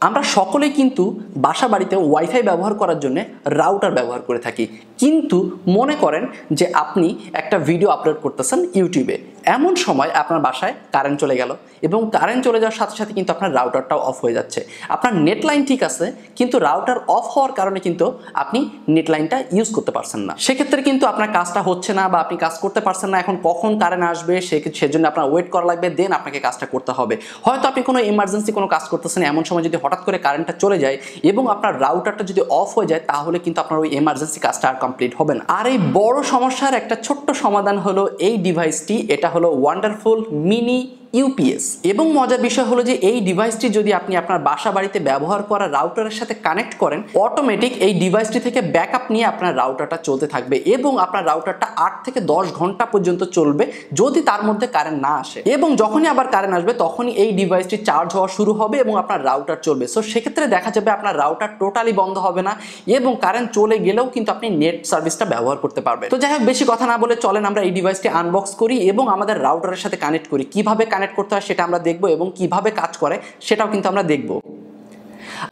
আমরা সকলেই কিন্তু বাসা বাড়িতে ওয়াইফাই ব্যবহার করার জন্য রাউটার ব্যবহার করে থাকি, কিন্তু মনে করেন যে আপনি একটা ভিডিও আপলোড করতেছেন ইউটিউবে, এমন সময় আপনার বাসায় কারেন্ট চলে গেল এবং কারেন্ট চলে যাওয়ার সাথে সাথে কিন্তু আপনার রাউটারটাও অফ হয়ে যাচ্ছে। আপনার নেট লাইন ঠিক আছে, কিন্তু রাউটার অফ হওয়ার কারণে কিন্তু আপনি নেট লাইনটা ইউজ করতে পারছেন না। সেক্ষেত্রে কিন্তু আপনার কাজটা হচ্ছে না বা আপনি কাজ করতে পারছেন না। এখন কখন কারেন্ট আসবে সেজন্য আপনার ওয়েট করা লাগবে, দেন আপনাকে কাজটা করতে হবে। হয়তো আপনি কোনো ইমার্জেন্সি কোনো কাজ করতেছেন, এমন সময় যদি হঠাৎ করে কারেন্টটা চলে যায় এবং আপনার রাউটারটা যদি অফ হয়ে যায়, তাহলে কিন্তু আপনার ওই ইমার্জেন্সি কাজটা আর কমপ্লিট হবে না। আর এই বড় সমস্যার একটা ছোট্ট সমাধান হলো এই ডিভাইসটি। এটা হলো ওয়ান্ডারফুল মিনি ইউপিএস। এবং মজার বিষয় হলো যে এই ডিভাইসটি যদি আপনি আপনার বাসা বাড়িতে ব্যবহার করা রাউটারের সাথে কানেক্ট করেন, অটোমেটিক এই ডিভাইসটি থেকে ব্যাকআপ নিয়ে আপনার রাউটারটা চলতে থাকবে এবং আপনার রাউটারটা 8 থেকে 10 ঘন্টা পর্যন্ত চলবে যদি তার মধ্যে কারেন্ট না আসে। এবং যখনই আবার কারেন্ট আসবে তখনই এই ডিভাইসটি চার্জ হওয়া শুরু হবে এবং আপনার রাউটার চলবে। সো সেক্ষেত্রে দেখা যাবে আপনার রাউটার টোটালি বন্ধ হবে না এবং কারেন্ট চলে গেলেও কিন্তু আপনি নেট সার্ভিসটা ব্যবহার করতে পারবেন। তো যাই হোক, বেশি কথা না বলে চলেন আমরা এই ডিভাইসটি আনবক্স করি এবং আমাদের রাউটারের সাথে কানেক্ট করি। কিভাবে কানেক্ট করতে হয় সেটা আমরা দেখবো এবং কিভাবে কাজ করে সেটাও কিন্তু আমরা দেখবো।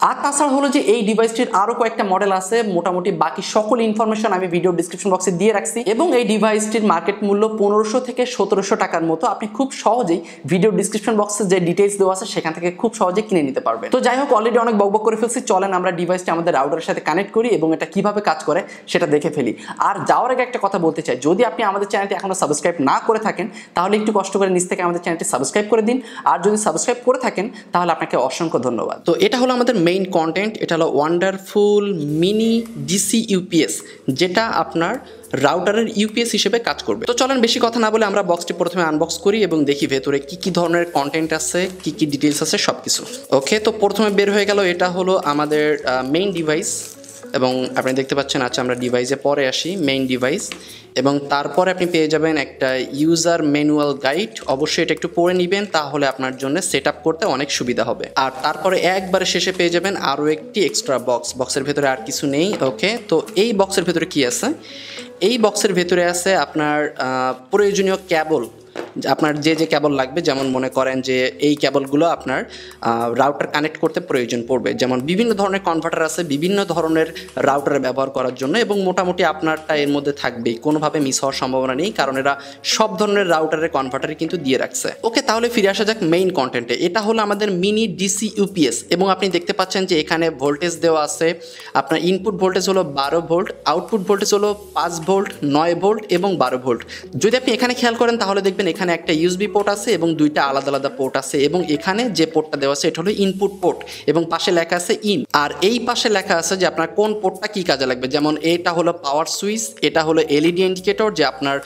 আর তাছাড়া হলো যে এই ডিভাইসটির আরো কয়েকটা মডেল আছে, মোটামুটি বাকি সকল ইনফরমেশন আমি ভিডিও ডিসক্রিপশন বক্সে দিয়ে রাখছি এবং এই ডিভাইসটির মার্কেট মূল্য 1500 থেকে 1700 টাকার মতো। আপনি খুব সহজেই ভিডিও ডিসক্রিপশন বক্সে যে ডিটেইলস দেওয়া আছে সেখান থেকে খুব সহজেই কিনে নিতে পারবেন। তো যাই হোক, অলরেডি অনেক বকবক করে ফেলছি, চলেন আমরা ডিভাইসটি আমাদের রাউটারের সাথে কানেক্ট করি এবং এটা কিভাবে কাজ করে সেটা দেখে ফেলি। আর যাওয়ার আগে একটা কথা বলতে চাই, যদি আপনি আমাদের চ্যানেলটি এখনো সাবস্ক্রাইব না করে থাকেন তাহলে একটু কষ্ট করে নিচ থেকে আমাদের চ্যানেলটি সাবস্ক্রাইব করে দিন, আর যদি সাবস্ক্রাইব করে থাকেন তাহলে আপনাকে অসংখ্য ধন্যবাদ। তো এটা হলো আমাদের মেইন কন্টেন্ট, এটা হলো ওয়ান্ডারফুল মিনি ডিসি ইউপিএস, যেটা আপনার রাউটারের ইউপিএস হিসেবে কাজ করবে। তো চলেন বেশি কথা না বলে আমরা বক্সটি প্রথমে আনবক্স করি এবং দেখি ভেতরে কি কি ধরনের কন্টেন্ট আছে, কি কি ডিটেলস আছে সবকিছু। ওকে, তো প্রথমে বের হয়ে গেল, এটা হলো আমাদের মেইন ডিভাইস এবং আপনি দেখতে পাচ্ছেন। আচ্ছা, আমরা ডিভাইসে পরে আসি, মেইন ডিভাইস, এবং তারপরে আপনি পেয়ে যাবেন একটা ইউজার ম্যানুয়াল গাইড। অবশ্যই এটা একটু পড়ে নেবেন, তাহলে আপনার জন্য সেট আপ করতে অনেক সুবিধা হবে। আর তারপরে একবারে শেষে পেয়ে যাবেন আরও একটি এক্সট্রা বক্স। বক্সের ভেতরে আর কিছু নেই। ওকে, তো এই বক্সের ভেতরে কি আছে? এই বক্সের ভেতরে আছে আপনার প্রয়োজনীয় কেবল, আপনার যে যে কেবল লাগবে। যেমন মনে করেন যে এই কেবলগুলো আপনার রাউটার কানেক্ট করতে প্রয়োজন পড়বে, যেমন বিভিন্ন ধরনের কনভার্টার আছে বিভিন্ন ধরনের রাউটারে ব্যবহার করার জন্য, এবং মোটামুটি আপনারটা এর মধ্যে থাকবেই, কোনোভাবে মিস হওয়ার সম্ভাবনা নেই, কারণ এরা সব ধরনের রাউটারের কনভার্টারে কিন্তু দিয়ে রাখছে। ওকে, তাহলে ফিরে আসা যাক মেইন কন্টেন্টে। এটা হলো আমাদের মিনি ডিসি ইউপিএস এবং আপনি দেখতে পাচ্ছেন যে এখানে ভোল্টেজ দেওয়া আছে। আপনার ইনপুট ভোল্টেজ হলো 12 ভোল্ট, আউটপুট ভোল্টেজ হলো 5 ভোল্ট, 9 ভোল্ট এবং 12 ভোল্ট। যদি আপনি এখানে খেয়াল করেন তাহলে দেখবেন এখানে একটা ইউএসবি পোর্ট আছে এবং দুইটা আলাদা আলাদা পোর্ট আছে, এবং এখানে যে পোর্টটা দেওয়া আছে এটা হলো ইনপুট পোর্ট এবং পাশে লেখা আছে ইন। আর এই পাশে লেখা আছে যে আপনার কোন পোর্টটা কি কাজে লাগবে। যেমন এটা হলো পাওয়ার সুইচ, এটা হলো এলইডি ইন্ডিকেটর, যে আপনার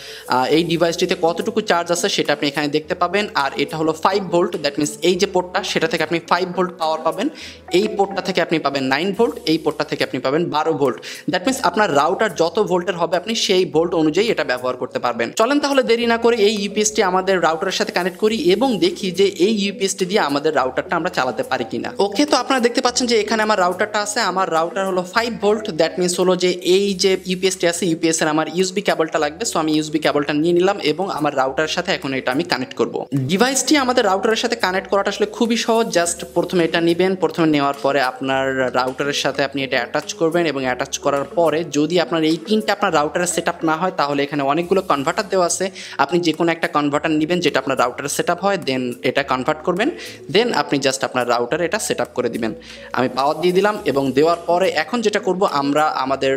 এই ডিভাইসটিতে কতটুকু চার্জ আছে সেটা আপনি এখানে দেখতে পাবেন। আর এটা হলো 5 ভোল্ট, দ্যাট মিনস এই যে পোর্টটা সেটা থেকে আপনি 5 ভোল্ট পাওয়ার পাবেন। এই পোর্টটা থেকে আপনি পাবেন 9 ভোল্ট, এই পোর্টটা থেকে আপনি পাবেন 12 ভোল্ট। দ্যাট মিনস আপনার রাউটার যত ভোল্টের হবে আপনি সেই ভোল্ট অনুযায়ী এটা ব্যবহার করতে পারবেন। চলেন তাহলে দেরি না করে এই ইউপিএসটি আমাদের রাউটারের সাথে কানেক্ট করি এবং দেখি যে এই ইউপিএসটি দিয়ে আমাদের রাউটারটা আমরা চালাতে পারি কিনা। ওকে, তো আপনারা দেখতে পাচ্ছেন যে এখানে আমার রাউটারটা আছে। আমার রাউটার হলো 5 ভোল্ট, দ্যাট মিনস হলো যে এই যে ইউপিএসটি আছে, ইউপিএস এর আমার ইউএসবি কেবলটা লাগবে। সো আমি ইউএসবি কেবলটা নিয়ে নিলাম এবং আমার রাউটারের সাথে এখন এটা আমি কানেক্ট করব। ডিভাইসটি আমাদের রাউটারের সাথে কানেক্ট করাটা আসলে খুবই সহজ। জাস্ট প্রথমে এটা নেবেন, প্রথমে নেওয়ার পরে আপনার রাউটারের সাথে আপনি এটা অ্যাটাচ করবেন এবং অ্যাটাচ করার পরে যদি আপনার এই পিনটা আপনার রাউটারের সেট আপ না হয় তাহলে এখানে অনেকগুলো কনভার্টার দেওয়া আছে। আপনি যে কোনো একটা কনভার্টার নেবেন যেটা আপনার রাউটারের সেট আপ হয়, দেন এটা কনভার্ট করবেন, দেন আপনি জাস্ট আপনার রাউটারে এটা সেট আপ করে দিবেন। আমি পাওয়ার দিয়ে দিলাম এবং দেওয়ার পরে এখন যেটা করব, আমরা আমাদের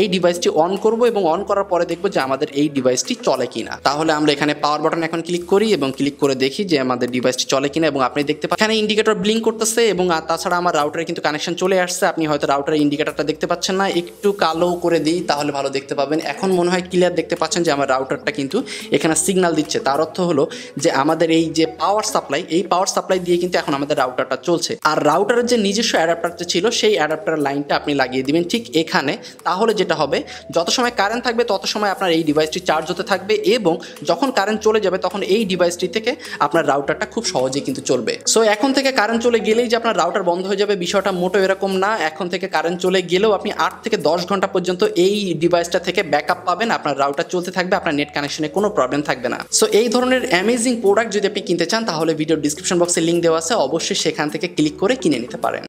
এই ডিভাইসটি অন করব এবং অন করার পরে দেখব যে আমাদের এই ডিভাইসটি চলে কিনা। তাহলে আমরা এখানে পাওয়ার বাটন এখন ক্লিক করি এবং ক্লিক করে দেখি যে আমাদের ডিভাইসটি চলে কিনা, এবং আপনি দেখতে পাচ্ছেন এখানে ইন্ডিকেটর ব্লিঙ্ক করতেছে এবং তাছাড়া আমার রাউটারে কিন্তু কানেকশন চলে আসছে। আপনি হয়তো রাউটারের ইন্ডিকেটরটা দেখতে পাচ্ছেন না, একটু কালো করে দিই তাহলে ভালো দেখতে পাবেন। এখন মনে হয় ক্লিয়ার দেখতে পাচ্ছেন যে আমার রাউটারটা কিন্তু এখানে সিগন্যাল দিচ্ছে। তার অর্থ হলো যে আমাদের এই যে পাওয়ার সাপ্লাই, এই পাওয়ার সাপ্লাই দিয়ে কিন্তু এখন আমাদের রাউটারটা চলছে। আর রাউটারের যে নিজস্ব অ্যাডাপ্টারটা ছিল সেই অ্যাডাপ্টার লাইনটা আপনি লাগিয়ে দিবেন ঠিক এখানে। তাহলে যেটা হবে, যত সময় কারেন্ট থাকবে তত সময় আপনার এই ডিভাইসটি চার্জ হতে থাকবে এবং যখন কারেন্ট চলে যাবে তখন এই ডিভাইসটি থেকে আপনার রাউটারটা খুব সহজেই কিন্তু চলবে। সো এখন থেকে কারেন্ট চলে গেলেই যে আপনার রাউটার বন্ধ হয়ে যাবে বিষয়টা মোটেও এরকম না। এখন থেকে কারেন্ট চলে গেলেও আপনি 8 থেকে 10 ঘন্টা পর্যন্ত এই ডিভাইসটা থেকে ব্যাকআপ পাবেন, আপনার রাউটার চলতে থাকবে, আপনার নেট কানেকশনে কোনো প্রবলেম থাকবে না। সো এই ধরনের অ্যামেজিং প্রোডাক্ট যদি আপনি কিনতে চান তাহলে ভিডিও ডিসক্রিপশন বক্সে লিঙ্ক দেওয়া আছে, অবশ্যই সেখান থেকে ক্লিক করে কিনে নিতে পারেন।